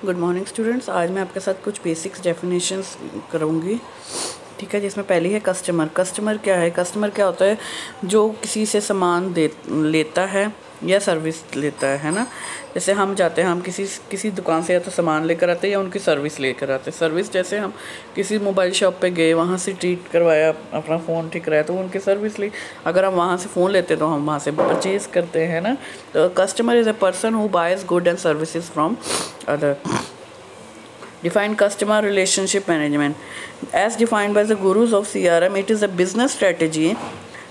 Good morning students. आज मैं आपके साथ कुछ बेसिक्स डेफिनेशंस करूँगी, ठीक है। जिसमें पहली है कस्टमर। कस्टमर क्या है? कस्टमर क्या होता है? जो किसी से सामान लेता है या सर्विस लेता है ना। जैसे हम जाते हैं, हम किसी दुकान से या तो सामान लेकर आते हैं या उनकी सर्विस लेकर आते हैं। सर्विस जैसे हम किसी मोबाइल शॉप पे गए, वहाँ से ट्रीट करवाया, अपना फ़ोन ठीक कराया, तो उनकी सर्विस ली। अगर हम वहाँ से फ़ोन लेते हैं तो हम वहाँ से परचेज करते हैं ना। तो customer is a person who boys good and services from other. Define customer relationship management. As defined by the gurus of CRM, it is a business strategy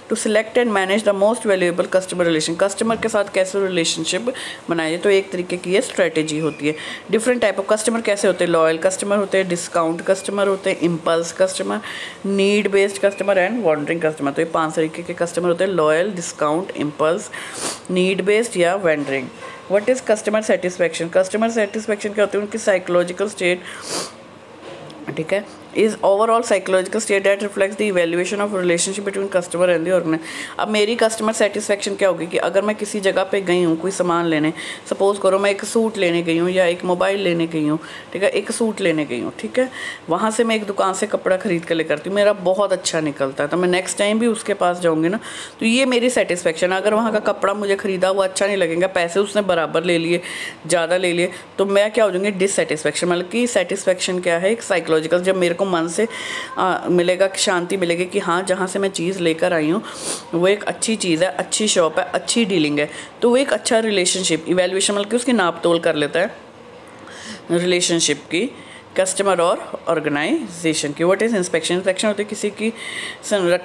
to select and manage the most valuable customer relation. Customer के साथ कैसे relationship बनाए जाए, तो एक तरीके की ये स्ट्रेटेजी होती है। डिफरेंट टाइप ऑफ कस्टमर कैसे होते हैं? लॉयल कस्टमर होते हैं, डिस्काउंट कस्टमर होते हैं, impulse customer, need based customer and wandering customer. तो ये 5 तरीके के कस्टमर होते हैं: loyal, discount, impulse, need based या wandering. What is customer satisfaction? Customer satisfaction क्या होती है? उनकी साइकोलॉजिकल स्टेट, ठीक है, is overall psychological state that reflects the evaluation of relationship between customer and the organisation. अब मेरी कस्टमर सेटिस्फैक्शन क्या होगी कि अगर मैं किसी जगह पे गई हूँ कोई सामान लेने, सपोज़ करो मैं एक सूट लेने गई हूँ या एक मोबाइल लेने गई हूँ, ठीक है, एक सूट लेने गई हूँ, ठीक है। वहाँ से मैं एक दुकान से कपड़ा ख़रीद कर लेकर आती हूँ, मेरा बहुत अच्छा निकलता है, तो मैं नेक्स्ट टाइम भी उसके पास जाऊँगी ना। तो ये मेरी सेटिस्फैक्शन। अगर वहाँ का कपड़ा मुझे ख़रीदा वो अच्छा नहीं लगेगा, पैसे उसने बराबर ले लिए, ज़्यादा ले लिए, तो मैं क्या हो जाऊँगी? डिससेटिस्फैक्शन। मतलब कि सेटिस्फैक्शन क्या है? एक साइकोलॉजिकल, जब मेरे को मन से मिलेगा, शांति मिलेगी कि हाँ, जहाँ से मैं चीज़ लेकर आई हूँ वो एक अच्छी चीज़ है, अच्छी शॉप है, अच्छी डीलिंग है, तो वो एक अच्छा रिलेशनशिप इवैल्यूएशन, मतलब कि उसकी नाप तोल कर लेता है रिलेशनशिप की, कस्टमर और ऑर्गेनाइजेशन की। What is inspection? इंस्पेक्शन होती है किसी की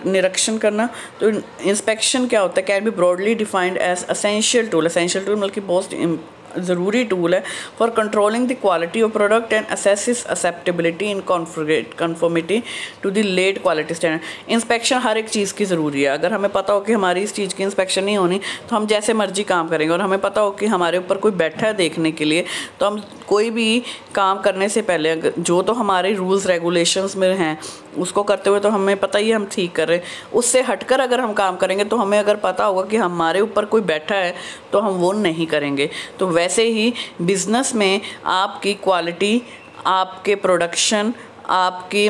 निरीक्षण करना। तो इंस्पेक्शन क्या होता है? Can be broadly defined as essential tool. Essential tool मतलब कि बहुत ज़रूरी टूल है for controlling the quality of product and assesses acceptability in conformity to the laid quality standard. Inspection हर एक चीज़ की ज़रूरी है। अगर हमें पता हो कि हमारी इस चीज़ की इंस्पेक्शन नहीं होनी तो हम जैसे मर्जी काम करेंगे, और हमें पता हो कि हमारे ऊपर कोई बैठा है देखने के लिए, तो हम कोई भी काम करने से पहले जो तो हमारे रूल्स रेगुलेशंस में हैं उसको करते हुए तो हमें पता ही है हम ठीक कर रहे हैं। उससे हटकर अगर हम काम करेंगे तो हमें अगर पता होगा कि हमारे ऊपर कोई बैठा है तो हम वो नहीं करेंगे। तो वैसे ही बिज़नेस में आपकी क्वालिटी, आपके प्रोडक्शन, आपकी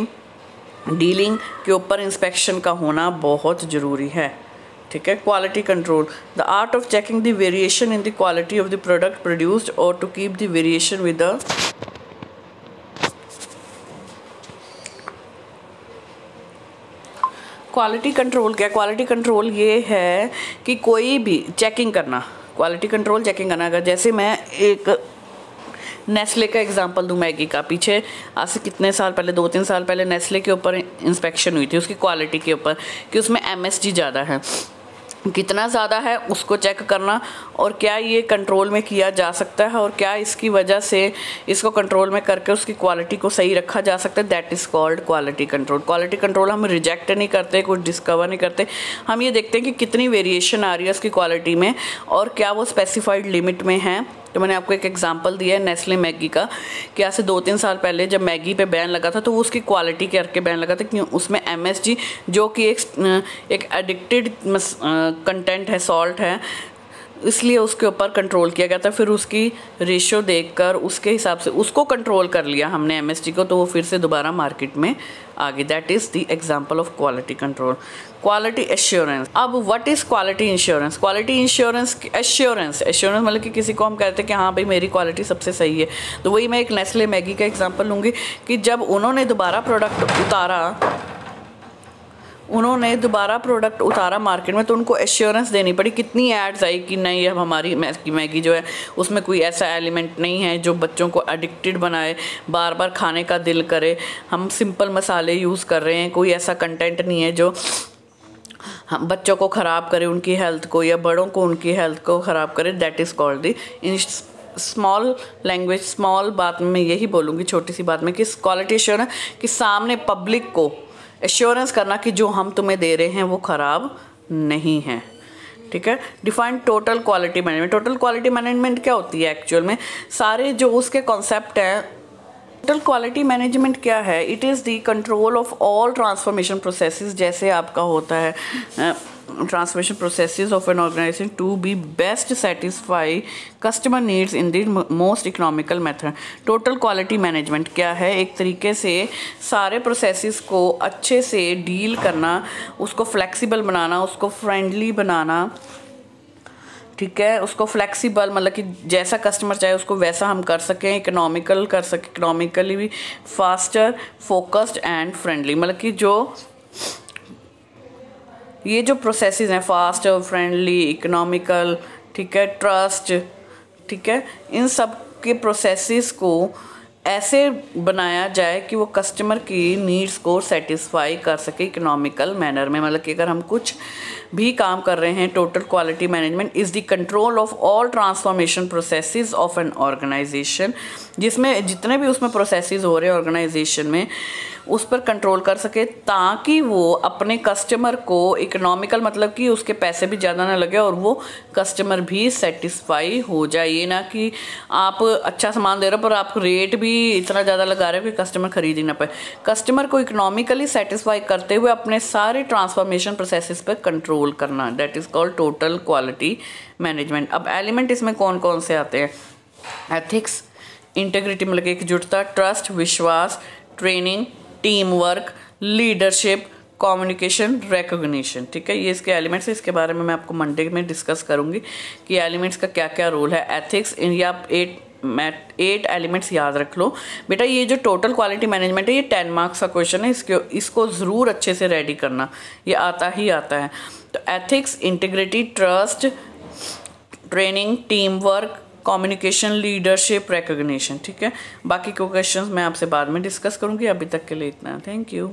डीलिंग के ऊपर इंस्पेक्शन का होना बहुत ज़रूरी है, ठीक है। Quality control, the art of checking the variation in the quality of the product produced और to keep the variation with the quality control. क्या क्वालिटी कंट्रोल? ये है कि कोई भी चेकिंग करना, क्वालिटी कंट्रोल चेकिंग करना। अगर जैसे मैं एक नेस्ले का एग्जांपल दूं, मैगी का, पीछे आज से कितने साल पहले, 2-3 साल पहले नेस्ले के ऊपर इंस्पेक्शन हुई थी उसकी क्वालिटी के ऊपर कि उसमें MSG ज़्यादा है, कितना ज़्यादा है उसको चेक करना, और क्या ये कंट्रोल में किया जा सकता है और क्या इसकी वजह से इसको कंट्रोल में करके उसकी क्वालिटी को सही रखा जा सकता है। That is called quality control. Quality control हम रिजेक्ट नहीं करते, कुछ डिस्कवर नहीं करते, हम ये देखते हैं कि कितनी वेरिएशन आ रही है उसकी क्वालिटी में और क्या वो स्पेसिफाइड लिमिट में है। तो मैंने आपको एक एग्जांपल दिया है नेस्ले मैगी का कि आज से 2-3 साल पहले जब मैगी पे बैन लगा था तो वो उसकी क्वालिटी करके बैन लगा था, क्यों? उसमें MSG जो कि एक एडिक्टेड कंटेंट है, सॉल्ट है, इसलिए उसके ऊपर कंट्रोल किया गया था। फिर उसकी रेशियो देखकर उसके हिसाब से उसको कंट्रोल कर लिया हमने MSG को, तो वो फिर से दोबारा मार्केट में आ गई। That is the example of quality control. Quality assurance. अब what is quality insurance? Quality insurance, assurance मतलब कि किसी को हम कहते हैं कि हाँ भाई मेरी क्वालिटी सबसे सही है। तो वही मैं एक नेस्ले मैगी का एग्जांपल लूँगी कि जब उन्होंने दोबारा प्रोडक्ट उतारा मार्केट में तो उनको एश्योरेंस देनी पड़ी। कितनी एड्स आई कि नहीं, अब हमारी मैगी जो है उसमें कोई ऐसा एलिमेंट नहीं है जो बच्चों को एडिक्टेड बनाए, बार बार खाने का दिल करे, हम सिंपल मसाले यूज़ कर रहे हैं, कोई ऐसा कंटेंट नहीं है जो हम बच्चों को ख़राब करे, उनकी हेल्थ को, या बड़ों को उनकी हेल्थ को ख़राब करे। That is called the small language. Small बात में मैं यही बोलूँगी, छोटी सी बात में, कि क्वालिटी एश्योरेंस कि सामने पब्लिक को एश्योरेंस करना कि जो हम तुम्हें दे रहे हैं वो ख़राब नहीं है, ठीक है। Define total quality management. Total quality management क्या होती है एक्चुअल में? सारे जो उसके कॉन्सेप्ट हैं। टोटल क्वालिटी मैनेजमेंट क्या है? It is the control of all transformation processes. जैसे आपका होता है transformation processes of an organization to be best satisfy customer needs in the most economical method. Total quality management क्या है? एक तरीके से सारे प्रोसेसेस को अच्छे से डील करना, उसको फ्लेक्सिबल बनाना, उसको फ्रेंडली बनाना, ठीक है, उसको फ्लेक्सिबल मतलब कि जैसा कस्टमर चाहे उसको वैसा हम कर सकें, इकोनॉमिकल कर सकें, इकोनॉमिकली भी फास्टर, फोकस्ड एंड फ्रेंडली, मतलब कि जो ये जो प्रोसेसेस हैं फास्ट, फ्रेंडली, इकोनॉमिकल, ठीक है, ट्रस्ट, ठीक है, इन सब के प्रोसेसेस को ऐसे बनाया जाए कि वो कस्टमर की नीड्स को सेटिस्फाई कर सके इकोनॉमिकल मैनर में। मतलब कि अगर हम कुछ भी काम कर रहे हैं, total quality management is the control of all transformation processes of an organisation, जिसमें जितने भी उसमें प्रोसेसेस हो रहे हैं ऑर्गेनाइजेशन में उस पर कंट्रोल कर सके, ताकि वो अपने कस्टमर को इकोनॉमिकल मतलब कि उसके पैसे भी ज़्यादा ना लगे और वो कस्टमर भी सेटिस्फाई हो जाए। ये ना कि आप अच्छा सामान दे रहे हो पर आप रेट भी इतना ज़्यादा लगा रहे हो कि कस्टमर खरीद ही ना पाए। कस्टमर को इकोनॉमिकली सेटिस्फाई करते हुए अपने सारे ट्रांसफॉर्मेशन प्रोसेसेस पर कंट्रोल करना, that is called total quality management. अब एलिमेंट इसमें कौन कौन से आते हैं? एथिक्स, इंटीग्रिटी मतलब एकजुटता, ट्रस्ट विश्वास, training, team work, leadership, communication, recognition, ठीक है, ये इसके एलिमेंट्स हैं। इसके बारे में मैं आपको मंडे में डिस्कस करूंगी कि एलिमेंट्स का क्या क्या रोल है। एथिक्स, या आप 8 एलिमेंट्स याद रख लो बेटा। ये जो टोटल क्वालिटी मैनेजमेंट है ये 10 मार्क्स का क्वेश्चन है, इसको ज़रूर अच्छे से रेडी करना, ये आता ही आता है। तो ethics, integrity, trust, training, team work, communication, leadership, recognition, ठीक है। बाकी के क्वेश्चंस मैं आपसे बाद में डिस्कस करूंगी, अभी तक के लिए इतना, थैंक यू।